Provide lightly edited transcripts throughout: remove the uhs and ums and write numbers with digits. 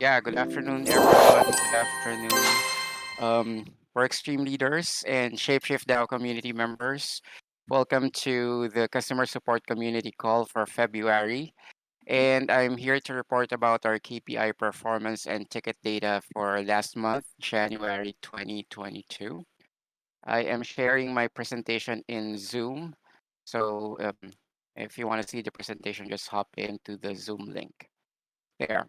Yeah, good afternoon, everyone. Good afternoon, Workstream leaders and ShapeShift DAO community members. Welcome to the customer support community call for February. And I'm here to report about our KPI performance and ticket data for last month, January 2022. I am sharing my presentation in Zoom. So if you want to see the presentation, just hop into the Zoom link there.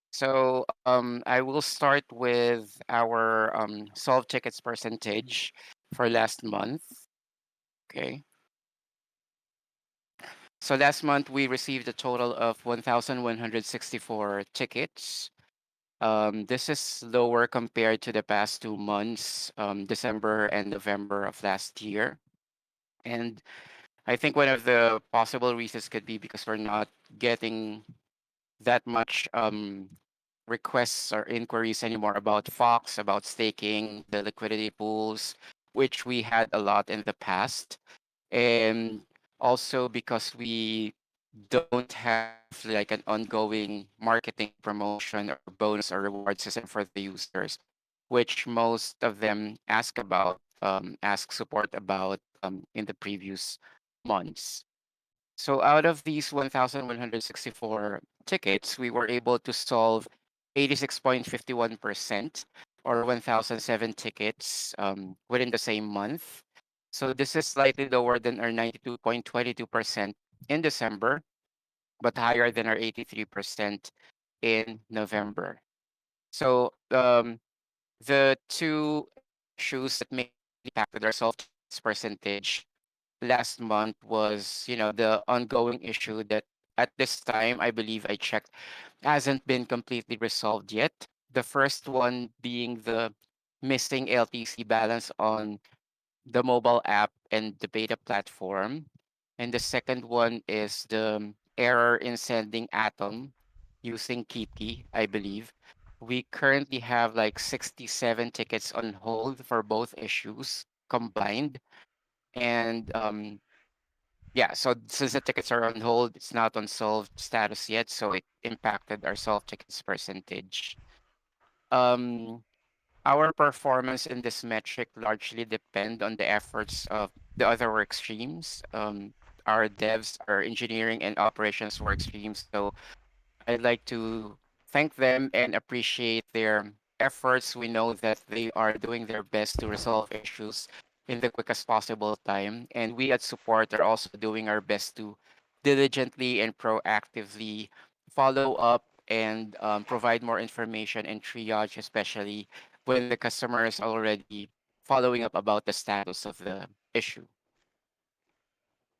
So I will start with our solved tickets percentage for last month. Okay. So last month we received a total of 1,164 tickets. This is lower compared to the past 2 months, December and November of last year. And I think one of the possible reasons could be because we're not getting that much requests or inquiries anymore about Fox, about staking, the liquidity pools, which we had a lot in the past. And also because we don't have like an ongoing marketing promotion or bonus or reward system for the users, which most of them ask support about in the previous months. So out of these 1,164 tickets, we were able to solve 86.51% or 1,007 tickets within the same month. So this is slightly lower than our 92.22% in December, but higher than our 83% in November. So the two issues that mainly impacted our solved tickets percentage last month was, the ongoing issue that at this time, I believe I checked, hasn't been completely resolved yet. The first one being the missing LTC balance on the mobile app and the beta platform. And the second one is the error in sending Atom using Kiki, I believe. We currently have like 67 tickets on hold for both issues combined. And yeah, so since the tickets are on hold, it's not on solved status yet, so it impacted our solved tickets percentage. Um, our performance in this metric largely depend on the efforts of the other work streams, our devs, our engineering and operations work streams. So I'd like to thank them and appreciate their efforts. We know that they are doing their best to resolve issues in the quickest possible time. And we at support are also doing our best to diligently and proactively follow up and provide more information and triage, especially when the customer is already following up about the status of the issue.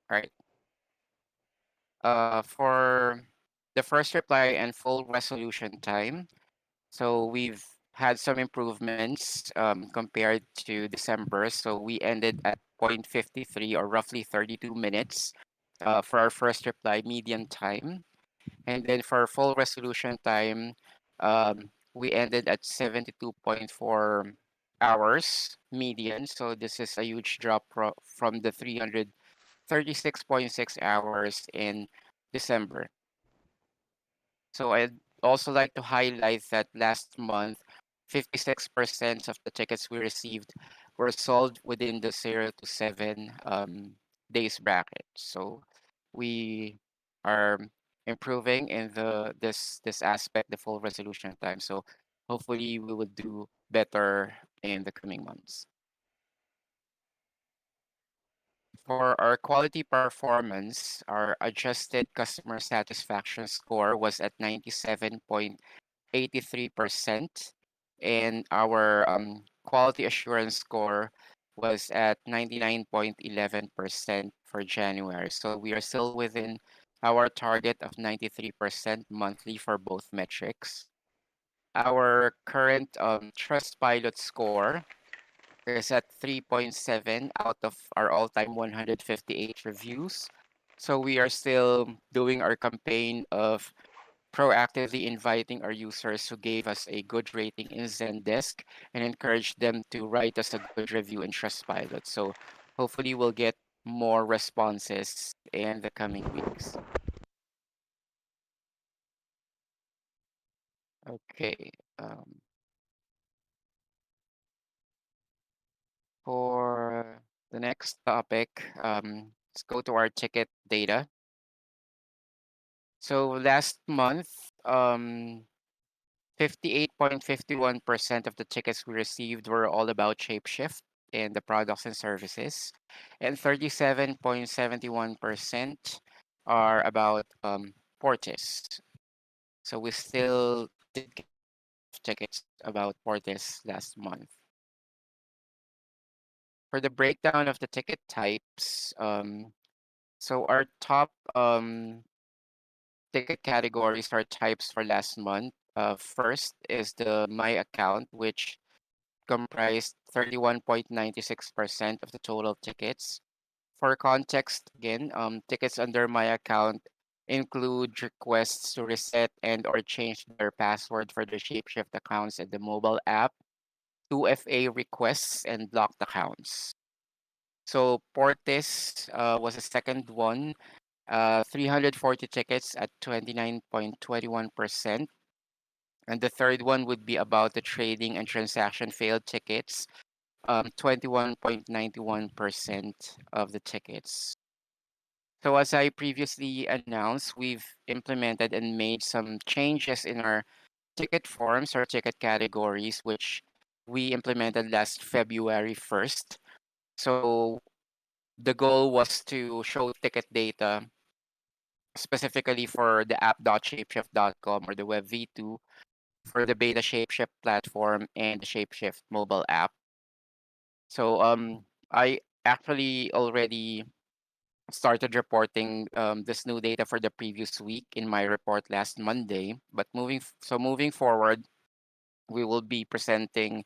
All right. For the first reply and full resolution time, so we've had some improvements compared to December. So we ended at 0.53 or roughly 32 minutes for our first reply median time. And then for full resolution time, we ended at 72.4 hours median. So this is a huge drop from the 336.6 hours in December. So I'd also like to highlight that last month, 56% of the tickets we received were solved within the 0 to 7 days bracket. So we are improving in this aspect, the full resolution time. So hopefully we will do better in the coming months. For our quality performance, our adjusted customer satisfaction score was at 97.83%, and our quality assurance score was at 99.11% for January. So we are still within our target of 93% monthly for both metrics. Our current Trustpilot score is at 3.7 out of our all-time 158 reviews. So we are still doing our campaign of proactively inviting our users who gave us a good rating in Zendesk and encourage them to write us a good review in Trustpilot. So hopefully we'll get more responses in the coming weeks. Okay. For the next topic, let's go to our ticket data. So last month, 58.51% of the tickets we received were all about ShapeShift and the products and services, and 37.71% are about Portis. So we still did get tickets about Portis last month. For the breakdown of the ticket types, so our top ticket categories or types for last month. First is the My Account, which comprised 31.96% of the total tickets. For context, again, tickets under My Account include requests to reset and or change their password for their ShapeShift accounts in the mobile app, 2FA requests, and blocked accounts. So Portis was the second one, 340 tickets at 29.21%. And the third one would be about the trading and transaction failed tickets, 21.91% of the tickets. So as I previously announced, we've implemented and made some changes in our ticket forms or ticket categories, which we implemented last February 1st. So the goal was to show ticket data specifically for the app.shapeshift.com or the Web V2 for the beta ShapeShift platform and the ShapeShift mobile app. So I actually already started reporting this new data for the previous week in my report last Monday. But moving forward, we will be presenting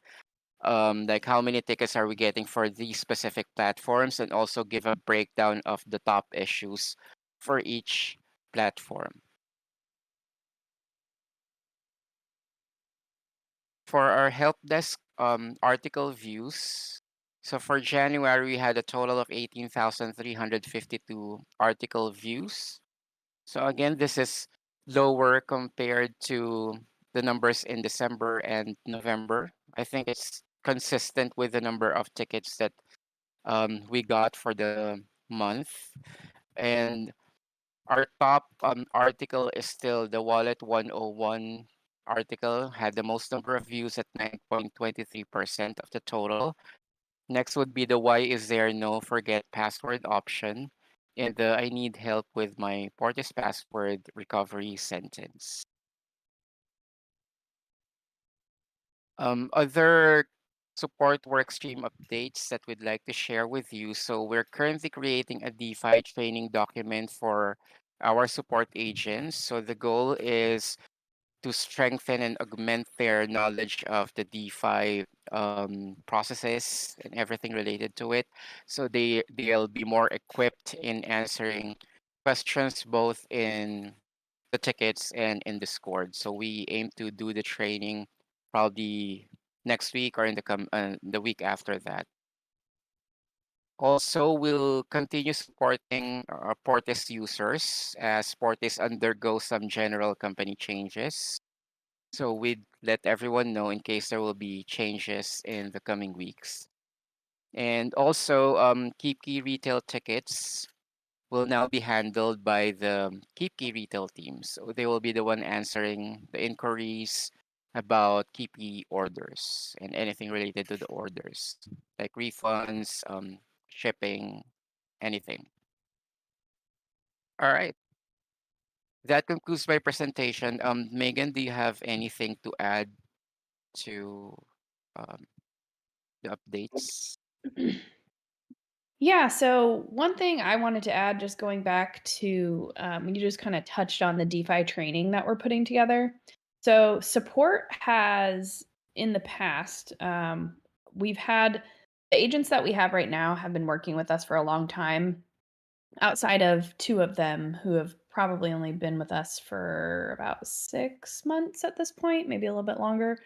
like how many tickets are we getting for these specific platforms and also give a breakdown of the top issues for each platform. For our help desk article views, so for January, we had a total of 18,352 article views. So again, this is lower compared to the numbers in December and November. I think it's consistent with the number of tickets that we got for the month. And our top article is still the Wallet 101 article, had the most number of views at 9.23% of the total. Next would be the Why is there no forget password option and the I need help with my Portis password recovery sentence. Other support workstream updates that we'd like to share with you. So we're currently creating a DeFi training document for our support agents. So the goal is to strengthen and augment their knowledge of the DeFi processes and everything related to it. So they'll be more equipped in answering questions both in the tickets and in Discord. So we aim to do the training probably next week or in the week after that. Also, we'll continue supporting Portis users as Portis undergoes some general company changes. So we'd let everyone know in case there will be changes in the coming weeks. And also, Keep Key retail tickets will now be handled by the Keep Key retail team. So they will be the one answering the inquiries about Keep Key orders and anything related to the orders, like refunds, shipping, anything. All right. That concludes my presentation. Megan, do you have anything to add to um, the updates? Yeah, so one thing I wanted to add, just going back to you just kind of touched on the DeFi training that we're putting together. So, support has in the past, we've had the agents that we have right now have been working with us for a long time, outside of two of them who have probably only been with us for about 6 months at this point, maybe a little bit longer.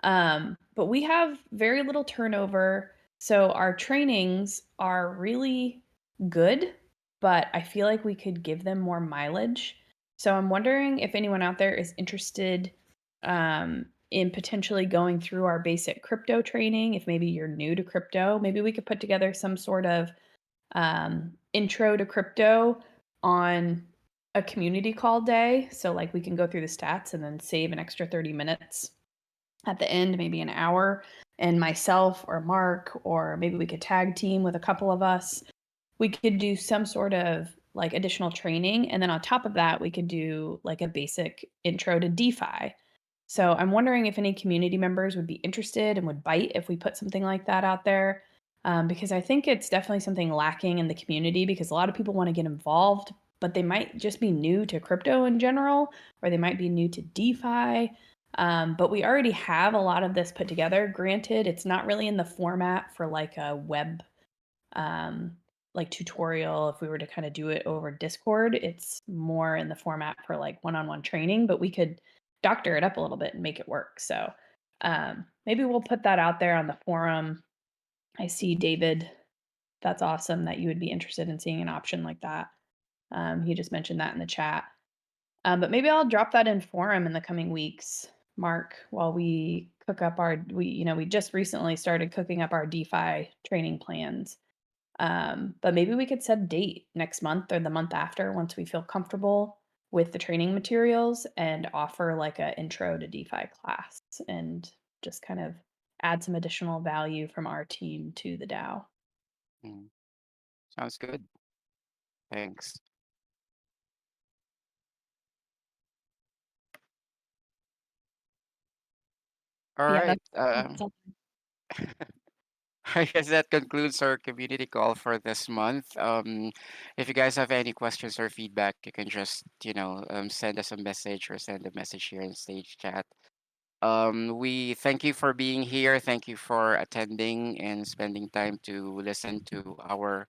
But we have very little turnover. So our trainings are really good, but I feel like we could give them more mileage. So I'm wondering if anyone out there is interested in potentially going through our basic crypto training. If maybe you're new to crypto, maybe we could put together some sort of intro to crypto on a community call day. So, like, we can go through the stats and then save an extra 30 minutes at the end, maybe an hour. And myself or Mark, or maybe we could tag team with a couple of us. We could do some sort of like additional training. And then on top of that, we could do like a basic intro to DeFi. So I'm wondering if any community members would be interested and would bite if we put something like that out there. Because I think it's definitely something lacking in the community because a lot of people want to get involved, but they might just be new to crypto in general, or they might be new to DeFi. But we already have a lot of this put together. Granted, it's not really in the format for like a web um, like tutorial. If we were to kind of do it over Discord, it's more in the format for like one-on-one training, but we could doctor it up a little bit and make it work. So maybe we'll put that out there on the forum. I see David. That's awesome that you would be interested in seeing an option like that. He just mentioned that in the chat. But maybe I'll drop that in forum in the coming weeks, Mark, while we cook up our we just recently started cooking up our DeFi training plans. But maybe we could set a date next month or the month after once we feel comfortable with the training materials and offer like a intro to DeFi class and just kind of add some additional value from our team to the DAO. Mm, sounds good. Thanks. All Yeah, right. that's all. I guess that concludes our community call for this month. If you guys have any questions or feedback, you can just, send us a message or send a message here in stage chat. We thank you for being here. Thank you for attending and spending time to listen to our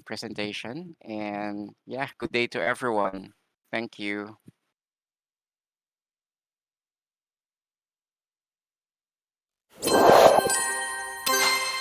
presentation. And yeah, good day to everyone. Thank you.